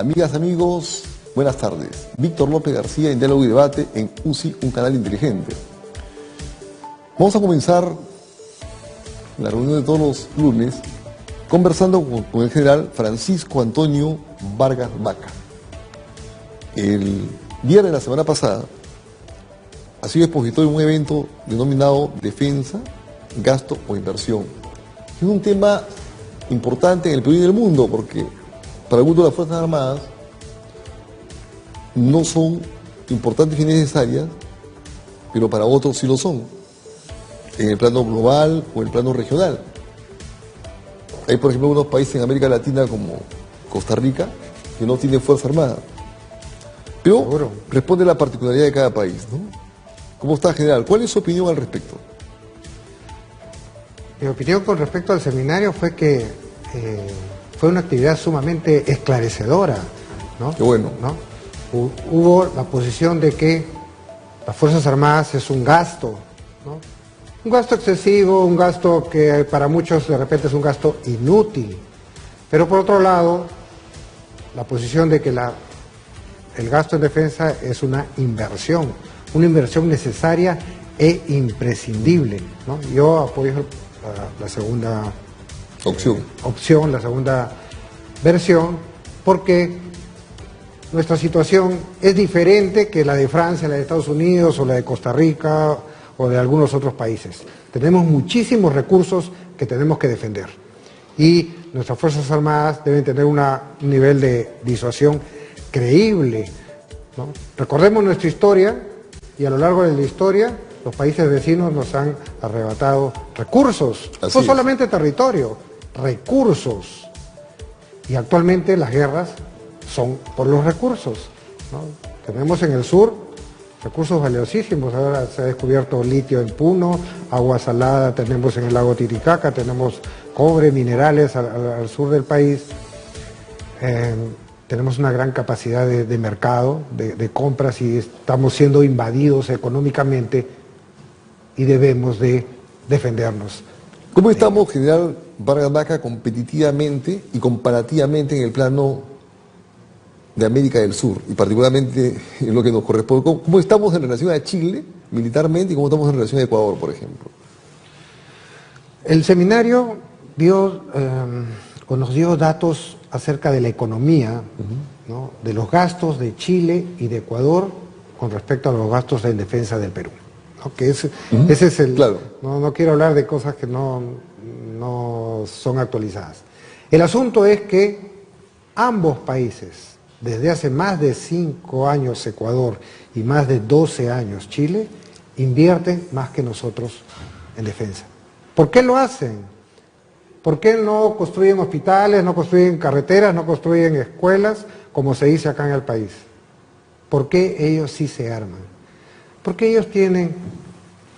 Amigas, amigos, buenas tardes. Víctor López García en Diálogo y Debate en UCI, un canal inteligente. Vamos a comenzar la reunión de todos los lunes conversando con el general Francisco Antonio Vargas Vaca. El viernes de la semana pasada ha sido expositor en un evento denominado Defensa, Gasto o Inversión. Es un tema importante en el Perú y en el mundo porque para algunos de las Fuerzas Armadas no son importantes y necesarias, pero para otros sí lo son, en el plano global o en el plano regional. Hay, por ejemplo, algunos países en América Latina como Costa Rica que no tienen Fuerza Armada. Pero Seguro. Responde a la particularidad de cada país, ¿no? ¿Cómo está, general? ¿Cuál es su opinión al respecto? Mi opinión con respecto al seminario fue que fue una actividad sumamente esclarecedora, ¿no? Qué bueno. ¿No? Hubo la posición de que las Fuerzas Armadas es un gasto, ¿no? Un gasto excesivo, un gasto que para muchos de repente es un gasto inútil. Pero por otro lado, la posición de que el gasto en defensa es una inversión necesaria e imprescindible, ¿no? Yo apoyo la segunda opción, la segunda versión, porque nuestra situación es diferente que la de Francia, la de Estados Unidos o la de Costa Rica o de algunos otros países. Tenemos muchísimos recursos que tenemos que defender y nuestras Fuerzas Armadas deben tener un nivel de disuasión creíble, ¿no? Recordemos nuestra historia y a lo largo de la historia los países vecinos nos han arrebatado recursos, no solamente territorio, recursos. Y actualmente las guerras son por los recursos, ¿no? Tenemos en el sur recursos valiosísimos. Ahora se ha descubierto litio en Puno, agua salada tenemos en el lago Titicaca, tenemos cobre, minerales al sur del país. Tenemos una gran capacidad de mercado, de compras, y estamos siendo invadidos económicamente y debemos de defendernos. ¿Cómo estamos, general Vargas Vaca, competitivamente y comparativamente en el plano de América del Sur, y particularmente en lo que nos corresponde? ¿Cómo estamos en relación a Chile militarmente y cómo estamos en relación a Ecuador, por ejemplo? El seminario nos dio datos acerca de la economía, ¿no? De los gastos de Chile y de Ecuador con respecto a los gastos en defensa del Perú, ¿no? Que ese es el... Claro. No quiero hablar de cosas que no son actualizadas. El asunto es que ambos países, desde hace más de 5 años Ecuador y más de 12 años Chile, invierten más que nosotros en defensa. ¿Por qué lo hacen? ¿Por qué no construyen hospitales, no construyen carreteras, no construyen escuelas, como se dice acá en el país? ¿Por qué ellos sí se arman? Porque ellos tienen,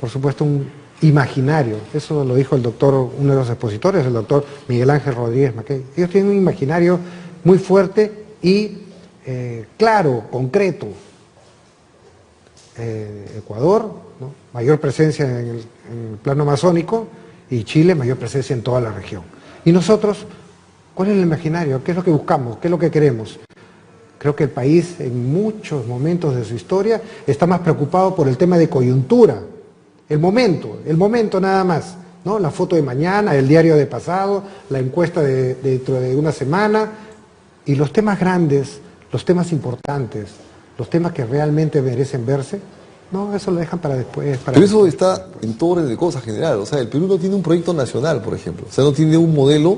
por supuesto, un imaginario. Eso lo dijo uno de los expositores, el doctor Miguel Ángel Rodríguez Mackey. Ellos tienen un imaginario muy fuerte y claro, concreto. Ecuador, ¿no? Mayor presencia en el plano amazónico, y Chile, mayor presencia en toda la región. Y nosotros, ¿cuál es el imaginario? ¿Qué es lo que buscamos? ¿Qué es lo que queremos? Creo que el país en muchos momentos de su historia está más preocupado por el tema de coyuntura, el momento nada más, ¿no? La foto de mañana, el diario de pasado, la encuesta dentro de una semana, y los temas grandes, los temas importantes, los temas que realmente merecen verse, no, eso lo dejan para después. Pero eso está en todo orden de cosas, general. O sea, el Perú no tiene un proyecto nacional, por ejemplo. O sea, no tiene un modelo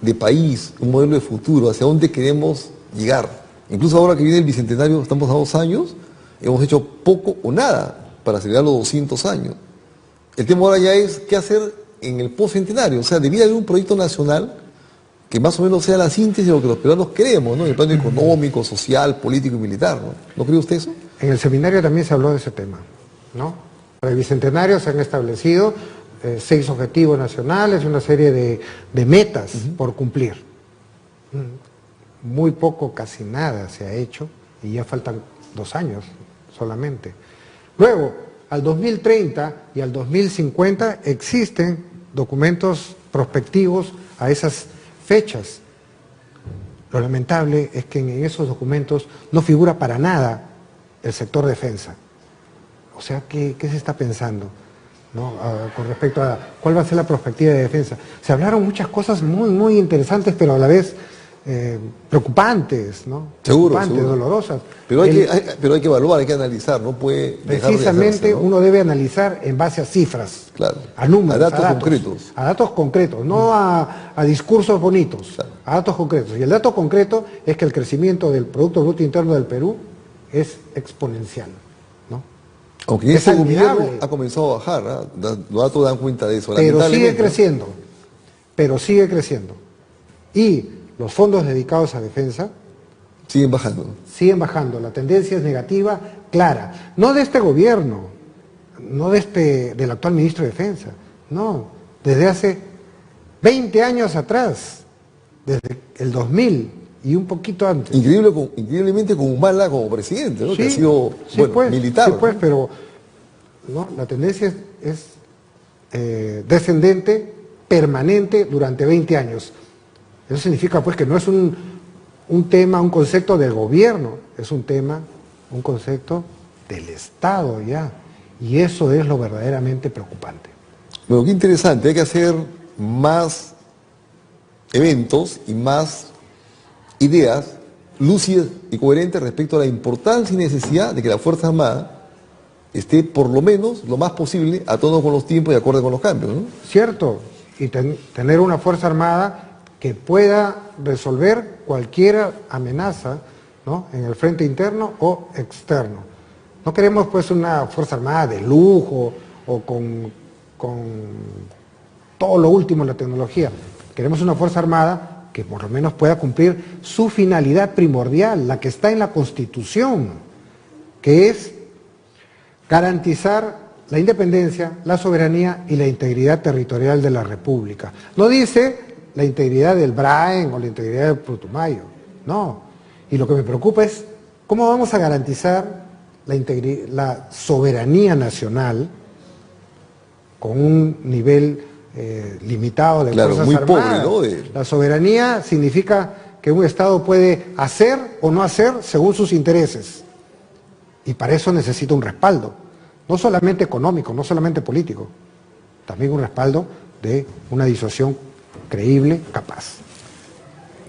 de país, un modelo de futuro, hacia dónde queremos llegar. Incluso ahora que viene el Bicentenario, estamos a 2 años, hemos hecho poco o nada para celebrar los 200 años. El tema ahora ya es qué hacer en el postcentenario. O sea, debía haber un proyecto nacional que más o menos sea la síntesis de lo que los peruanos queremos, ¿no? En el plano económico, social, político y militar, ¿no? ¿No cree usted eso? En el seminario también se habló de ese tema, ¿no? Para el Bicentenario se han establecido 6 objetivos nacionales y una serie de metas por cumplir. Muy poco, casi nada se ha hecho y ya faltan 2 años solamente. Luego, al 2030 y al 2050 existen documentos prospectivos a esas fechas. Lo lamentable es que en esos documentos no figura para nada el sector defensa. O sea, ¿qué se está pensando, ¿no? Con respecto a cuál va a ser la perspectiva de defensa? Se hablaron muchas cosas muy interesantes, pero a la vez preocupantes, ¿no? Seguro, Preocupantes, seguro. dolorosas. Pero hay que evaluar, hay que analizar, no puede dejar de Precisamente hacerse, ¿no? uno debe analizar en base a cifras, Claro. a números, A datos concretos. A datos concretos, no a discursos bonitos, Claro. a datos concretos. Y el dato concreto es que el crecimiento del Producto Bruto Interno del Perú es exponencial, ¿no? Aunque Es este gobierno admirable. ha comenzado a bajar, ¿ah? Los datos dan cuenta de eso. Pero sigue lamentablemente, ¿no? creciendo, pero sigue creciendo. Y los fondos dedicados a defensa Siguen bajando. siguen bajando. La tendencia es negativa, clara. No de este gobierno, no del actual ministro de Defensa, no, desde hace 20 años atrás, desde el 2000 y un poquito antes. Increíblemente con Humala como presidente, ¿no? Que ha sido militar. Sí, pues, pero ¿no? La tendencia es descendente, permanente durante 20 años. Eso significa pues que no es un tema, un concepto del gobierno, es un tema, un concepto del Estado ya. Y eso es lo verdaderamente preocupante. Bueno, qué interesante, hay que hacer más eventos y más ideas lúcidas y coherentes respecto a la importancia y necesidad de que la Fuerza Armada esté por lo menos lo más posible a tono con los tiempos y acorde con los cambios, ¿no? Cierto, y tener una Fuerza Armada que pueda resolver cualquier amenaza, ¿no? En el frente interno o externo. No queremos pues una Fuerza Armada de lujo o con todo lo último en la tecnología. Queremos una Fuerza Armada que por lo menos pueda cumplir su finalidad primordial, la que está en la Constitución, que es garantizar la independencia, la soberanía y la integridad territorial de la República. No dice la integridad del Braen o la integridad del Putumayo, no. Y lo que me preocupa es cómo vamos a garantizar la soberanía nacional con un nivel limitado de Claro, Fuerzas muy Armadas. pobre, ¿no? La soberanía significa que un Estado puede hacer o no hacer según sus intereses. Y para eso necesita un respaldo, no solamente económico, no solamente político, también un respaldo de una disuasión creíble, capaz.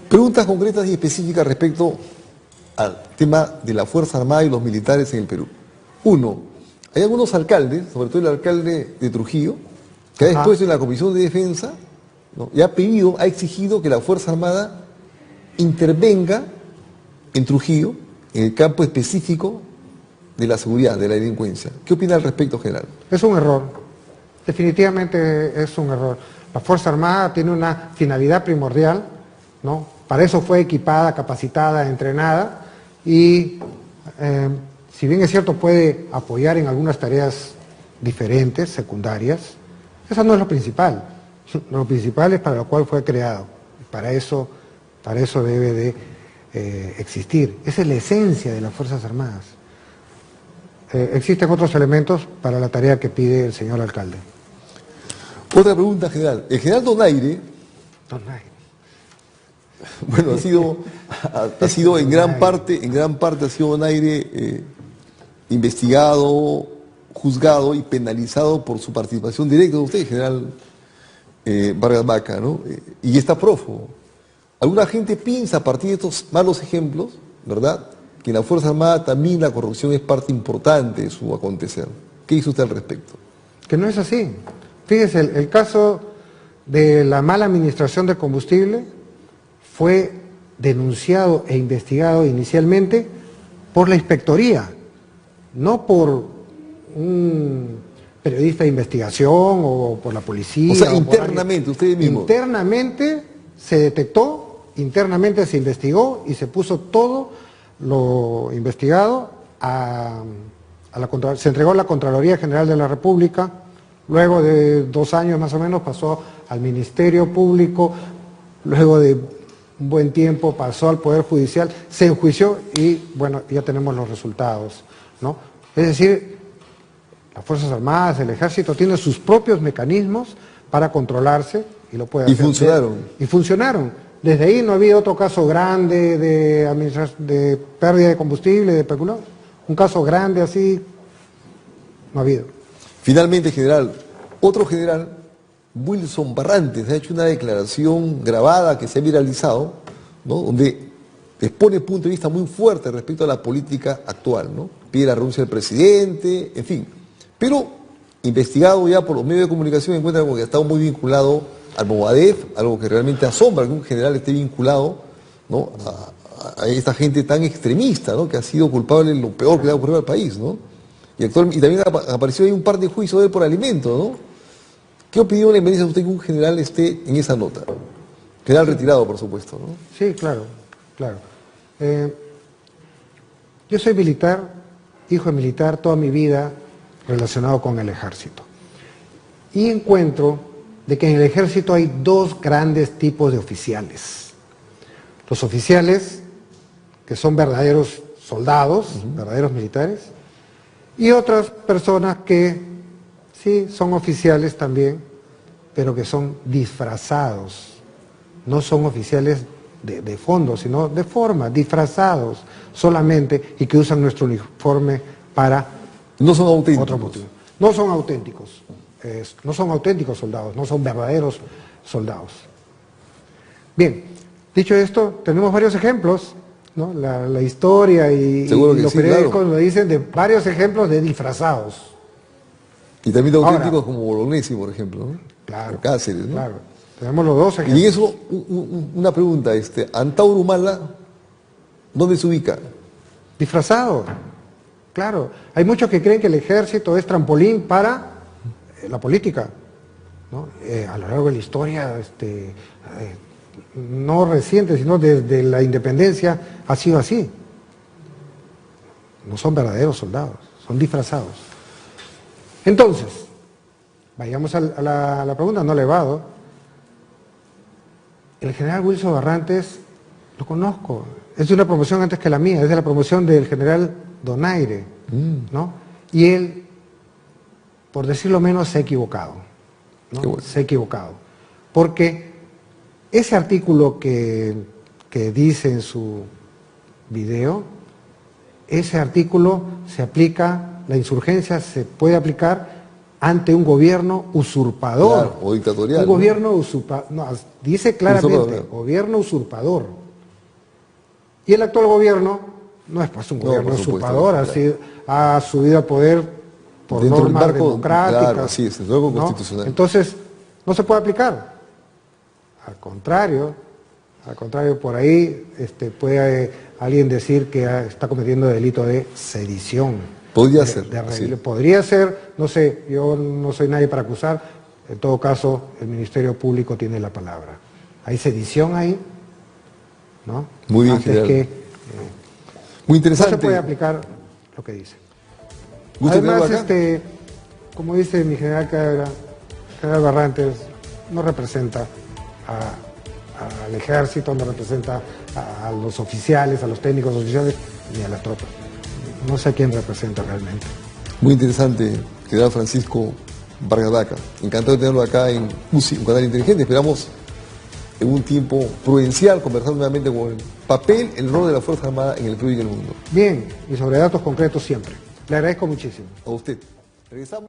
Preguntas concretas y específicas respecto al tema de la Fuerza Armada y los militares en el Perú. Uno, hay algunos alcaldes, sobre todo el alcalde de Trujillo, que ha expuesto en la Comisión de Defensa, ¿no? Y ha exigido que la Fuerza Armada intervenga en Trujillo, en el campo específico de la seguridad, de la delincuencia. ¿Qué opina al respecto, general? Es un error, definitivamente es un error. La Fuerza Armada tiene una finalidad primordial, ¿no? Para eso fue equipada, capacitada, entrenada y si bien es cierto puede apoyar en algunas tareas diferentes, secundarias, eso no es lo principal. Lo principal es para lo cual fue creado. Para eso debe de existir. Esa es la esencia de las Fuerzas Armadas. Existen otros elementos para la tarea que pide el señor alcalde. Otra pregunta, general. El general Donaire, bueno, ha sido en gran parte ha sido Donaire investigado, juzgado y penalizado por su participación directa de usted, general Vargas Baca, ¿no? Y está prófugo. Alguna gente piensa a partir de estos malos ejemplos, ¿verdad?, que en la Fuerza Armada también la corrupción es parte importante de su acontecer. ¿Qué dice usted al respecto? Que no es así. Fíjese, el caso de la mala administración de combustible fue denunciado e investigado inicialmente por la Inspectoría, no por un periodista de investigación o por la policía. O sea, internamente, usted mismo. Internamente se detectó, internamente se investigó y se puso todo lo investigado se entregó a la Contraloría General de la República, luego de 2 años más o menos pasó al Ministerio Público, luego de un buen tiempo pasó al Poder Judicial, se enjuició y bueno, ya tenemos los resultados, ¿no? Es decir, las Fuerzas Armadas, el Ejército tienen sus propios mecanismos para controlarse y lo puede hacer. Y funcionaron. Y funcionaron. Desde ahí no ha habido otro caso grande de pérdida de combustible, de peculado. Un caso grande así, no ha habido. Finalmente, general, otro general, Wilson Barrantes, ha hecho una declaración grabada que se ha viralizado, ¿no?, donde expone punto de vista muy fuerte respecto a la política actual, ¿no? Pide la renuncia del presidente, en fin. Pero, investigado ya por los medios de comunicación, encuentra como que ha estado muy vinculado al Movadef, algo que realmente asombra que un general esté vinculado, ¿no?, a esta gente tan extremista, ¿no?, que ha sido culpable de lo peor que le ha ocurrido al país, ¿no? Y también apareció ahí un par de juicios de él por alimentos, ¿no? ¿Qué opinión le merece a usted que un general esté en esa nota? General retirado, por supuesto, ¿no? Sí, claro, claro. Yo soy militar, hijo de militar, toda mi vida relacionado con el ejército. Y encuentro de que en el ejército hay dos grandes tipos de oficiales. Los oficiales, que son verdaderos soldados, verdaderos militares, y otras personas que sí son oficiales también, pero que son disfrazados. No son oficiales de fondo, sino de forma, disfrazados solamente, y que usan nuestro uniforme para no son auténticos. Otro motivo. No son auténticos. No son auténticos soldados, no son verdaderos soldados. Bien, dicho esto, tenemos varios ejemplos, ¿no? La historia y los periódicos claro, nos dicen de varios ejemplos de disfrazados. Y también de auténticos como Bolognesi, por ejemplo, ¿no? Claro. O Cáceres, ¿no? Claro. Tenemos los dos ejemplos. Y eso, una pregunta, Antauro Humala, ¿dónde se ubica? Disfrazado. Claro. Hay muchos que creen que el ejército es trampolín para la política, ¿no? A lo largo de la historia, no reciente, sino desde la independencia, ha sido así. No son verdaderos soldados, son disfrazados. Entonces, vayamos a la pregunta, no elevado. El general Wilson Barrantes, lo conozco, es de una promoción antes que la mía, es de la promoción del general Donaire, ¿no? Y él, por decirlo menos, se ha equivocado, ¿no? Bueno. Se ha equivocado, porque ese artículo que dice en su video, ese artículo se aplica, la insurgencia se puede aplicar ante un gobierno usurpador. Claro, o dictatorial. Un gobierno usurpador, no, dice claramente, gobierno usurpador. Y el actual gobierno no es pues un gobierno usurpador, claro, ha subido al poder por normas democráticas. Claro, sí, es el marco constitucional. Entonces, no se puede aplicar. Al contrario, por ahí puede alguien decir que está cometiendo delito de sedición. Podría ser. Sí. Podría ser, no sé, yo no soy nadie para acusar, en todo caso el Ministerio Público tiene la palabra. Hay sedición ahí, ¿no? Muy bien, antes que muy interesante. No se puede aplicar lo que dice. Además, como dice mi general Barrantes, no representa al ejército, no representa a los oficiales, a los técnicos oficiales, ni a las tropas. No sé a quién representa realmente. Muy interesante, general Francisco Vargas Daca. Encantado de tenerlo acá en UCI, un canal inteligente. Esperamos en un tiempo prudencial conversar nuevamente con el papel, el rol de la Fuerza Armada en el Perú y en el mundo. Bien, y sobre datos concretos siempre. Le agradezco muchísimo. A usted. Regresamos.